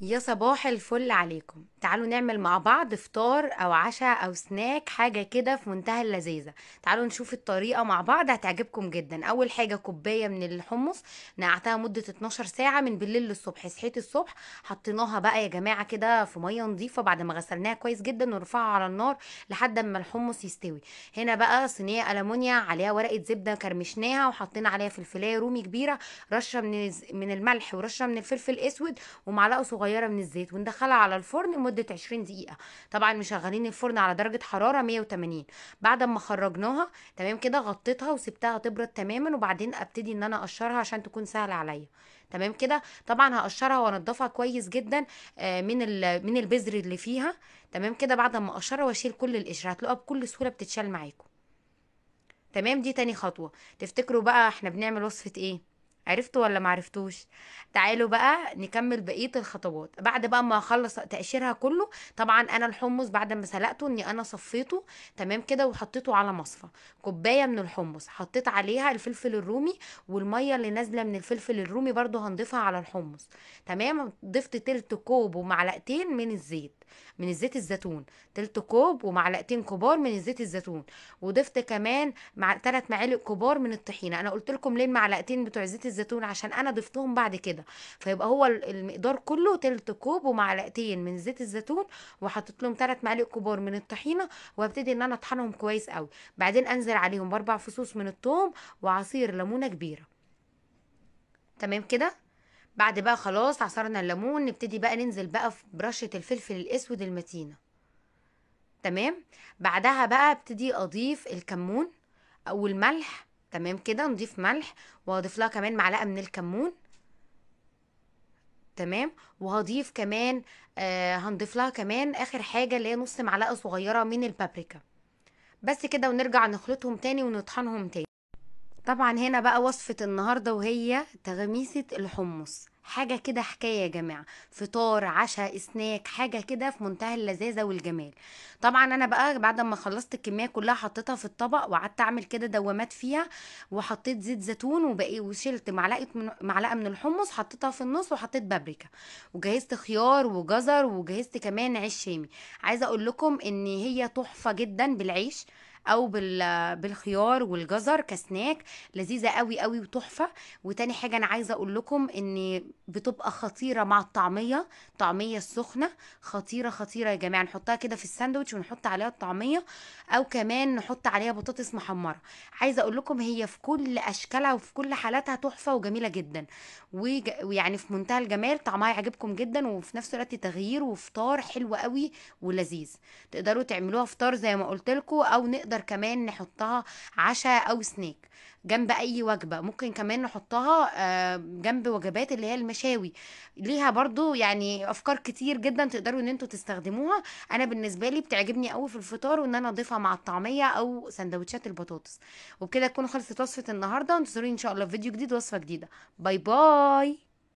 يا صباح الفل عليكم. تعالوا نعمل مع بعض فطار او عشاء او سناك، حاجة كده في منتهى اللذيذة. تعالوا نشوف الطريقة مع بعض، هتعجبكم جدا. اول حاجة كوباية من الحمص، نقعتها مدة 12 ساعة من بالليل للصبح. صحيت الصبح حطيناها بقى يا جماعة كده في مية نظيفة بعد ما غسلناها كويس جدا، ونرفعها على النار لحد ما الحمص يستوي. هنا بقى صينية ألمونيا عليها ورقة زبدة كرمشناها، وحطينا عليها فلفلاية رومي كبيرة، رشة من الملح ورشة من الفلفل الأسود، ومعلقه صغيره من الزيت، وندخلها على الفرن لمده 20 دقيقه. طبعا مشغلين الفرن على درجه حراره 180. بعد ما خرجناها تمام كده، غطيتها وسبتها تبرد تماما، وبعدين ابتدي ان انا اقشرها عشان تكون سهله عليا. تمام كده. طبعا هقشرها وانضفها كويس جدا من البذر اللي فيها. تمام كده. بعد ما اقشرها واشيل كل القشر، هتلاقوها بكل سهوله بتتشال معاكم. تمام. دي تاني خطوة. تفتكروا بقى احنا بنعمل وصفة ايه؟ عرفتوا ولا معرفتوش؟ تعالوا بقى نكمل بقية الخطوات بعد بقى ما اخلص تقشيرها كله. طبعا انا الحمص بعد ما سلقته اني انا صفيته تمام كده، وحطيته على مصفى. كوباية من الحمص حطيت عليها الفلفل الرومي، والمية اللي نازلة من الفلفل الرومي برضو هنضيفها على الحمص. تمام. ضفت تلت كوب ومعلقتين من الزيت، من الزيت الزيتون. تلت كوب ومعلقتين كبار من الزيت الزيتون. وضفت كمان مع 3 معالق كبار من الطحينه. انا قلت لكم ليه المعلقتين بتوع زيت الزيتون؟ عشان انا ضفتهم بعد كده، فيبقى هو المقدار كله تلت كوب ومعلقتين من زيت الزيتون، وحطيت لهم 3 معالق كبار من الطحينه. وابتدي ان انا اطحنهم كويس قوي. بعدين انزل عليهم باربع فصوص من الثوم وعصير ليمونه كبيره. تمام كده. بعد بقى خلاص عصرنا الليمون، نبتدي بقى ننزل بقى برشه الفلفل الاسود المتينه. تمام. بعدها بقى ابتدي اضيف الكمون او الملح. تمام كده. نضيف ملح، وهضيف لها كمان معلقه من الكمون. تمام. وهضيف كمان هنضيف لها كمان اخر حاجه اللي هي نص معلقه صغيره من البابريكا. بس كده، ونرجع نخلطهم تاني ونطحنهم تاني. طبعا هنا بقى وصفة النهاردة، وهي تغميسة الحمص. حاجة كده حكاية يا جماعة. فطار عشاء سناك، حاجة كده في منتهى اللذاذة والجمال. طبعا انا بقى بعد ما خلصت الكمية كلها حطيتها في الطبق، وقعدت اعمل كده دوامات فيها، وحطيت زيت زيتون وبقي، وشلت معلقة من الحمص حطيتها في النص، وحطيت بابريكا، وجهزت خيار وجزر، وجهزت كمان عيش شامي. عايزة اقول لكم ان هي تحفة جدا بالعيش او بالخيار والجزر كسناك. لذيذه قوي قوي وتحفه. وتاني حاجه انا عايزه اقول لكم ان بتبقى خطيره مع الطعميه. الطعميه السخنه خطيره خطيره يا جماعه. نحطها كده في الساندوتش ونحط عليها الطعميه، او كمان نحط عليها بطاطس محمره. عايزه اقول لكم هي في كل اشكالها وفي كل حالاتها تحفه وجميله جدا. ويعني في منتهى الجمال، طعمها يعجبكم جدا، وفي نفس الوقت تغيير وفطار حلو قوي ولذيذ. تقدروا تعملوها فطار زي ما قلت لكم، او نقدر كمان نحطها عشاء او سناك جنب اي وجبه. ممكن كمان نحطها جنب وجبات اللي هي المشاوي. ليها برضو يعني افكار كتير جدا تقدروا ان انتوا تستخدموها. انا بالنسبه لي بتعجبني قوي في الفطار، وان انا اضيفها مع الطعميه او سندوتشات البطاطس. وبكده تكون خلصت وصفه النهارده. انتظروني ان شاء الله في فيديو جديد وصفه جديده. باي باي.